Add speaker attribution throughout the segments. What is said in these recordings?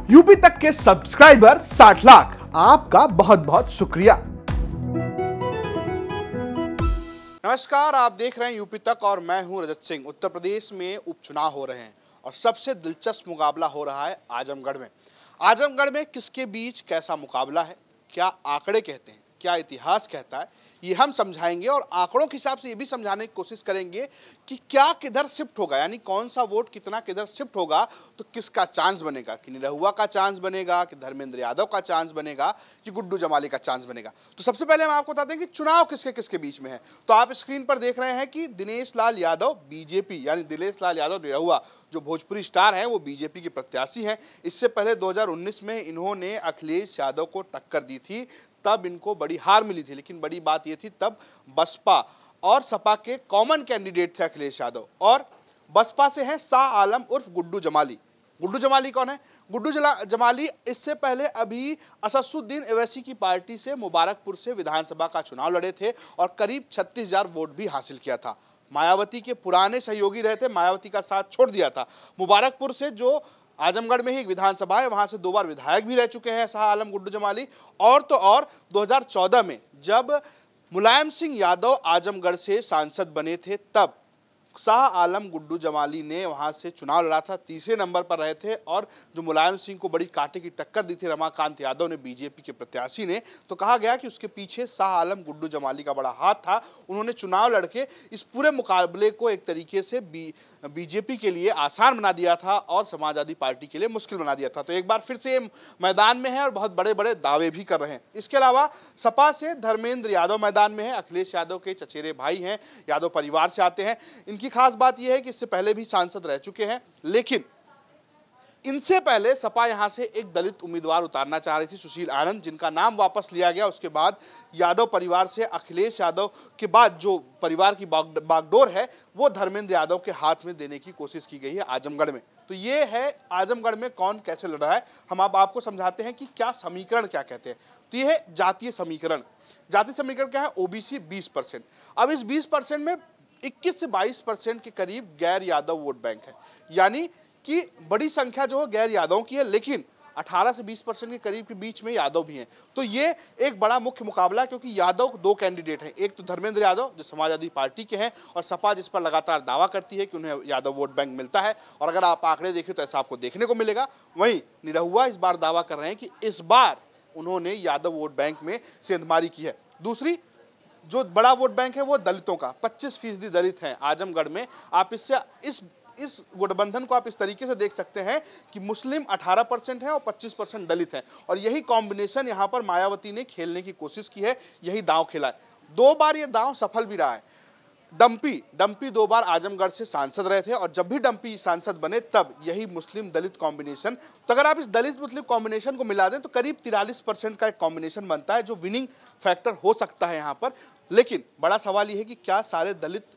Speaker 1: UP तक के subscriber 60 lakh, आपका बहुत बहुत शुक्रिया।
Speaker 2: नमस्कार, आप देख रहे हैं यूपी तक और मैं हूं रजत सिंह। उत्तर प्रदेश में उपचुनाव हो रहे हैं और सबसे दिलचस्प मुकाबला हो रहा है आजमगढ़ में। आजमगढ़ में किसके बीच कैसा मुकाबला है, क्या आंकड़े कहते हैं, क्या इतिहास कहता है, ये हम समझाएंगे और आंकड़ों के हिसाब से ये भी समझाने की कोशिश करेंगे कि क्या किधर शिफ्ट होगा, यानी कौन सा वोट कितना किधर शिफ्ट होगा, तो किसका चांस बनेगा, कि निरहुआ का चांस बनेगा, कि धर्मेंद्र यादव का चांस बनेगा, कि गुड्डू जमाली का चांस बनेगा। तो सबसे पहले हम आपको बताते हैं कि चुनाव किसके किसके बीच में है। तो आप स्क्रीन पर देख रहे हैं कि दिनेश लाल यादव बीजेपी, यानी दिनेश लाल यादव निरहुआ जो भोजपुरी स्टार हैं वो बीजेपी के प्रत्याशी हैं। इससे पहले 2019 में इन्होंने अखिलेश यादव को टक्कर दी थी, तब इनको बड़ी हार मिली थी। लेकिन बड़ी बात यह थी, तब बसपा और सपा के कॉमन कैंडिडेट थे अखिलेश यादव, और बसपा से हैं शाह आलम उर्फ गुड्डू जमाली। गुड्डू जमाली कौन है? गुड्डू जमाली इससे पहले अभी असदुद्दीन ओवैसी की पार्टी से मुबारकपुर से विधानसभा का चुनाव लड़े थे और करीब 36,000 वोट भी हासिल किया था। मायावती के पुराने सहयोगी रहे थे, मायावती का साथ छोड़ दिया था। मुबारकपुर से जो आजमगढ़ में ही एक विधानसभा है, वहां से 2 बार विधायक भी रह चुके हैं शाह आलम गुड्डू जमाली। और तो और 2014 में जब मुलायम सिंह यादव आजमगढ़ से सांसद बने थे, तब शाह आलम गुड्डू जमाली ने वहां से चुनाव लड़ा था, तीसरे नंबर पर रहे थे। और जो मुलायम सिंह को बड़ी कांटे की टक्कर दी थी रमाकांत यादव ने, बीजेपी के प्रत्याशी ने, तो कहा गया कि उसके पीछे शाह आलम गुड्डू जमाली का बड़ा हाथ था। उन्होंने चुनाव लड़के इस पूरे मुकाबले को एक तरीके से बीजेपी के लिए आसान बना दिया था और समाजवादी पार्टी के लिए मुश्किल बना दिया था। तो एक बार फिर से मैदान में है और बहुत बड़े बड़े दावे भी कर रहे हैं। इसके अलावा सपा से धर्मेंद्र यादव मैदान में है, अखिलेश यादव के चचेरे भाई हैं, यादव परिवार से आते हैं। इनकी खास बात यह है कि इससे पहले भी सांसद रह चुके हैं, लेकिन इनसे पहले सपा यहां से एक दलित उम्मीदवार उतारना चाह रही थी, सुशील आनंद, जिनका नाम वापस लिया गया। उसके बाद यादव परिवार से अखिलेश यादव के बाद जो परिवार की बागडोर है वो धर्मेंद्र यादव के हाथ में देने की कोशिश की गई है आजमगढ़ में। तो ये है आजमगढ़ में कौन कैसे लड़ रहा है। हम अब आपको समझाते हैं कि क्या समीकरण क्या कहते हैं। तो ये है जातीय समीकरण। जातीय समीकरण क्या है? ओबीसी 20%। अब इस 20% में 21 से 22% के करीब गैर यादव वोट बैंक है, यानी कि बड़ी संख्या जो है गैर यादव की है, लेकिन 18 से 20% के करीब के बीच में यादव भी हैं। तो ये एक बड़ा मुख्य मुकाबला है, क्योंकि यादव 2 कैंडिडेट हैं। एक तो धर्मेंद्र यादव जो समाजवादी पार्टी के हैं, और सपा जिस पर लगातार दावा करती है कि उन्हें यादव वोट बैंक मिलता है, और अगर आप आंकड़े देखें तो ऐसा आपको देखने को मिलेगा। वहीं निरहुआ इस बार दावा कर रहे हैं कि इस बार उन्होंने यादव वोट बैंक में सेंधमारी की है। दूसरी जो बड़ा वोट बैंक है वो दलितों का, 25% दलित हैं आजमगढ़ में। आप इससे इस गठबंधन को आप इस तरीके से देख सकते हैं कि मुस्लिम 18% है और 25% दलित हैं, और यही कॉम्बिनेशन यहां पर मायावती ने खेलने की कोशिश की है, यही दांव खेला है। 2 बार ये दांव सफल भी रहा है। डंपी 2 बार आजमगढ़ से सांसद रहे थे, और जब भी डंपी सांसद बने तब यही मुस्लिम दलित कॉम्बिनेशन, तो अगर आप इस दलित मुस्लिम कॉम्बिनेशन को मिला दें तो करीब 43% का एक कॉम्बिनेशन बनता है, जो विनिंग फैक्टर हो सकता है यहाँ पर। लेकिन बड़ा सवाल यह है कि क्या सारे दलित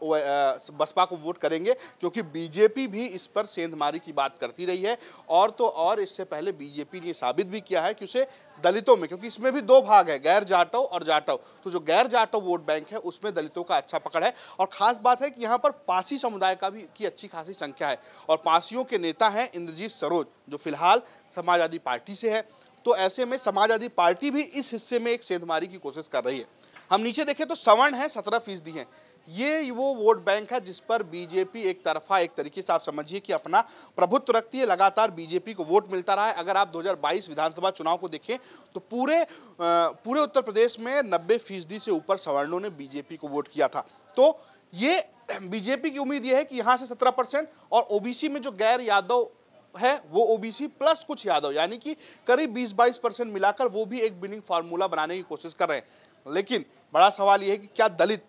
Speaker 2: बसपा को वोट करेंगे, क्योंकि बीजेपी भी इस पर सेंधमारी की बात करती रही है। और तो और इससे पहले बीजेपी ने साबित भी किया है कि उसे दलितों में, क्योंकि इसमें भी 2 भाग है, गैर जाटव और जाटव, तो जो गैर जाटव वोट बैंक है उसमें दलितों का अच्छा पकड़ है। और खास बात है कि यहाँ पर पासी समुदाय का भी की अच्छी खासी संख्या है, और पासियों के नेता हैं इंद्रजीत सरोज, जो फिलहाल समाजवादी पार्टी से है। तो ऐसे में समाजवादी पार्टी भी इस हिस्से में एक सेंधमारी की कोशिश कर रही है। हम नीचे देखें तो सवर्ण है, 17% है। ये वो वोट बैंक है जिस पर बीजेपी एक तरफा, एक तरीके से आप समझिए कि अपना प्रभुत्व रखती है। लगातार बीजेपी को वोट मिलता रहा है। अगर आप 2022 विधानसभा चुनाव को देखें तो पूरे उत्तर प्रदेश में 90% से ऊपर सवर्णों ने बीजेपी को वोट किया था। तो ये बीजेपी की उम्मीद ये है कि यहाँ से 17%, और ओबीसी में जो गैर यादव है वो ओबीसी प्लस कुछ यादव, यानी कि करीब 20-22% मिलाकर वो भी एक विनिंग फार्मूला बनाने की कोशिश कर रहे हैं। लेकिन बड़ा सवाल ये है कि क्या दलित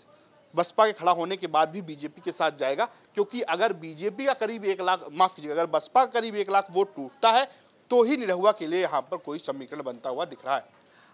Speaker 2: बसपा के खड़ा होने के बाद भी बीजेपी के साथ जाएगा, क्योंकि अगर बीजेपी का करीब 1 लाख, माफ कीजिएगा, अगर बसपा का करीब 1 लाख वोट टूटता है तो ही निरहुआ के लिए यहाँ पर कोई समीकरण बनता हुआ दिख रहा है।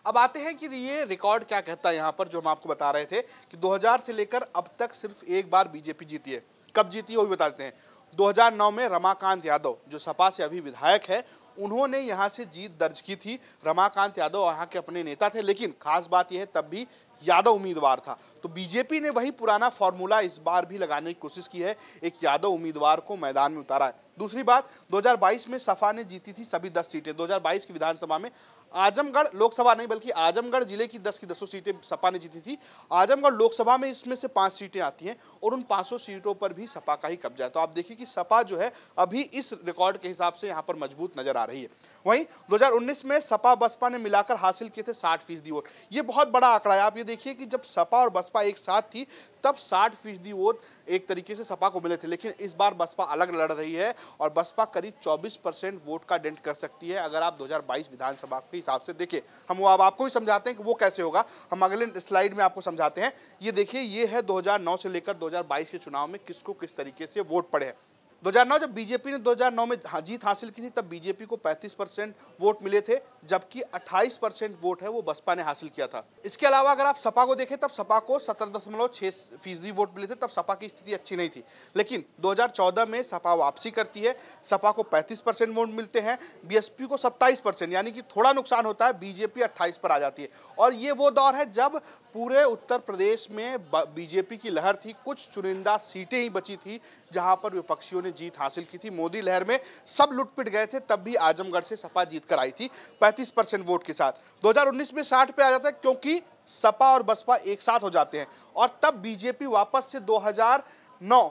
Speaker 2: अब आते हैं कि ये रिकॉर्ड क्या कहता है यहाँ पर, जो हम आपको बता रहे थे कि 2000 से लेकर अब तक सिर्फ 1 बार बीजेपी जीती है। कब जीती है वो भी बताते हैं। 2009 में रमाकांत यादव जो सपा से अभी विधायक है, उन्होंने यहां से जीत दर्ज की थी। रमाकांत यादव वहां के अपने नेता थे, लेकिन खास बात यह है तब भी यादव उम्मीदवार था। तो बीजेपी ने वही पुराना फॉर्मूला इस बार भी लगाने की कोशिश की है, एक यादव उम्मीदवार को मैदान में उतारा है। दूसरी बात, 2022 में सपा ने जीती थी सभी 10 सीटें। 2022 की विधानसभा में आजमगढ़ लोकसभा नहीं बल्कि आजमगढ़ जिले की 10 की 10 सीटें सपा ने जीती थी। आजमगढ़ लोकसभा में इसमें से 5 सीटें आती हैं और उन 500 सीटों पर भी सपा का ही कब्जा है। तो आप देखिए कि सपा जो है अभी इस रिकॉर्ड के हिसाब से यहाँ पर मजबूत नजर आ रही है। वहीं 2019 में सपा बसपा ने मिलाकर हासिल किए थे 60% वोट। ये बहुत बड़ा आंकड़ा है। आप ये देखिए कि जब सपा और बसपा एक साथ थी तब 60% वोट एक तरीके से सपा को मिले थे, लेकिन इस बार बसपा अलग लड़ रही है और बसपा करीब 24% वोट का डेंट कर सकती है अगर आप 2022 विधानसभा के हिसाब से देखें। हम वो अब आपको भी समझाते हैं कि वो कैसे होगा, हम अगले स्लाइड में आपको समझाते हैं। ये देखिए, ये है 2009 से लेकर 2022 के चुनाव में किसको किस तरीके से वोट पड़े हैं। 2009 जब बीजेपी ने 2009 में जीत हासिल की थी तब बीजेपी को 35% वोट मिले थे, जबकि 28% वोट है वो बसपा ने हासिल किया था। इसके अलावा अगर आप सपा को देखें तब सपा को 17.6% वोट मिले थे, तब सपा की स्थिति अच्छी नहीं थी। लेकिन 2014 में सपा वापसी करती है, सपा को 35% वोट मिलते हैं, बीएसपी को 27%, यानी कि थोड़ा नुकसान होता है, बीजेपी 28 पर आ जाती है। और ये वो दौर है जब पूरे उत्तर प्रदेश में बीजेपी की लहर थी, कुछ चुनिंदा सीटें ही बची थी जहां पर विपक्षियों ने जीत हासिल की थी। मोदी लहर में सब लुट पिट गए थे, तब भी आजमगढ़ से सपा जीत कर आई थी 35% वोट के साथ। 2019 में 60 पे आ जाता है क्योंकि सपा और बसपा एक साथ हो जाते हैं और तब बीजेपी वापस से 2009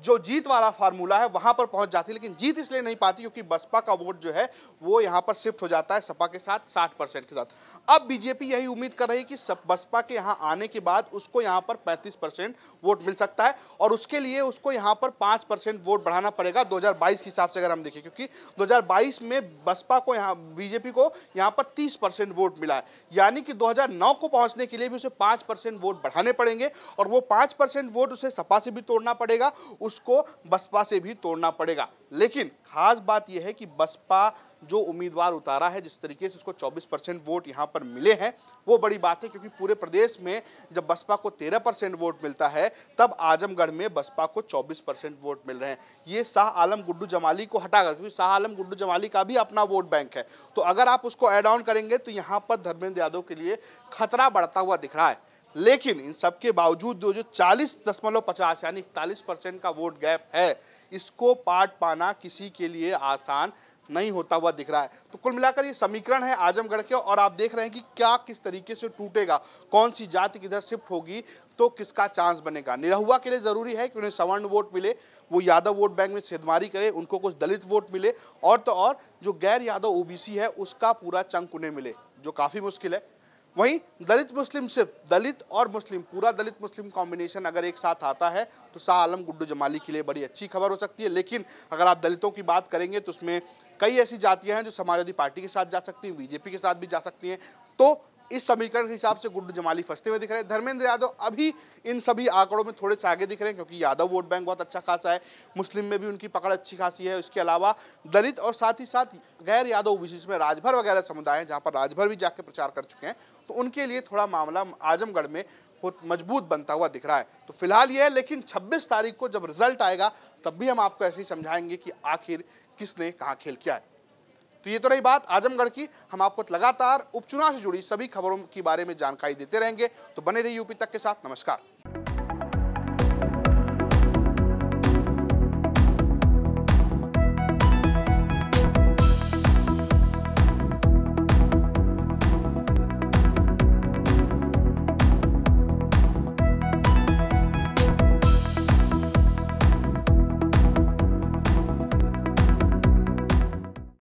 Speaker 2: जो जीत वाला फार्मूला है वहां पर पहुंच जाती है, लेकिन जीत इसलिए नहीं पाती क्योंकि बसपा का वोट जो है वो यहां पर शिफ्ट हो जाता है सपा के साथ 60% के साथ। अब बीजेपी यही उम्मीद कर रही है कि बसपा के यहां आने के बाद उसको यहां पर 35% वोट मिल सकता है और उसके लिए उसको यहां पर 5% वोट बढ़ाना पड़ेगा 2022 के हिसाब से अगर हम देखें, क्योंकि 2022 में बसपा को यहां बीजेपी को यहां पर 30% वोट मिला है, यानी कि 2009 को पहुंचने के लिए भी उसे 5% वोट बढ़ाने पड़ेंगे और वो 5% वोट उसे सपा से भी तोड़ना पड़ेगा, उसको बसपा से भी तोड़ना पड़ेगा। लेकिन खास बात यह है कि बसपा जो उम्मीदवार उतारा है, जिस तरीके से उसको 24% वोट यहां पर मिले हैं, वो बड़ी बात है, क्योंकि पूरे प्रदेश में जब बसपा को 13% वोट मिलता है तब आजमगढ़ में बसपा को 24% वोट मिल रहे हैं। ये शाह आलम गुड्डू जमाली को हटाकर, क्योंकि शाह आलम गुड्डू जमाली का भी अपना वोट बैंक है, तो अगर आप उसको ऐड ऑन करेंगे तो यहां पर धर्मेंद्र यादव के लिए खतरा बढ़ता हुआ दिख रहा है। लेकिन इन सब के बावजूद जो 40.50 यानी 41% का वोट गैप है, इसको पाट पाना किसी के लिए आसान नहीं होता हुआ दिख रहा है। तो कुल मिलाकर ये समीकरण है आजमगढ़ के और आप देख रहे हैं कि क्या किस तरीके से टूटेगा, कौन सी जाति किधर शिफ्ट होगी तो किसका चांस बनेगा। निरहुआ के लिए जरूरी है कि उन्हें सवर्ण वोट मिले, वो यादव वोट बैंक में सेधमारी करे, उनको कुछ दलित वोट मिले और तो और जो गैर यादव ओबीसी है उसका पूरा चंक उन्हें मिले, जो काफी मुश्किल है। वहीं दलित मुस्लिम, सिर्फ दलित और मुस्लिम, पूरा दलित मुस्लिम कॉम्बिनेशन अगर एक साथ आता है तो शाह आलम गुड्डू जमाली के लिए बड़ी अच्छी खबर हो सकती है। लेकिन अगर आप दलितों की बात करेंगे तो उसमें कई ऐसी जातियां हैं जो समाजवादी पार्टी के साथ जा सकती हैं, बीजेपी के साथ भी जा सकती हैं। तो इस समीकरण के हिसाब से गुड्डू जमाली फंसते हुए दिख रहे हैं। धर्मेंद्र यादव अभी इन सभी आंकड़ों में थोड़े से आगे दिख रहे हैं क्योंकि यादव वोट बैंक बहुत अच्छा खासा है, मुस्लिम में भी उनकी पकड़ अच्छी खासी है। इसके अलावा दलित और साथ ही साथ गैर यादव ओबीसी में राजभर वगैरह समुदाय हैं, जहां पर राजभर भी जाके प्रचार कर चुके हैं, तो उनके लिए थोड़ा मामला आजमगढ़ में मजबूत बनता हुआ दिख रहा है। तो फिलहाल ये है, लेकिन 26 तारीख को जब रिजल्ट आएगा तब भी हम आपको ऐसे ही समझाएंगे कि आखिर किसने कहाँ खेल किया है। तो ये तो रही बात आजमगढ़ की। हम आपको लगातार उपचुनाव से जुड़ी सभी खबरों के बारे में जानकारी देते रहेंगे, तो बने रहिए यूपी तक के साथ। नमस्कार।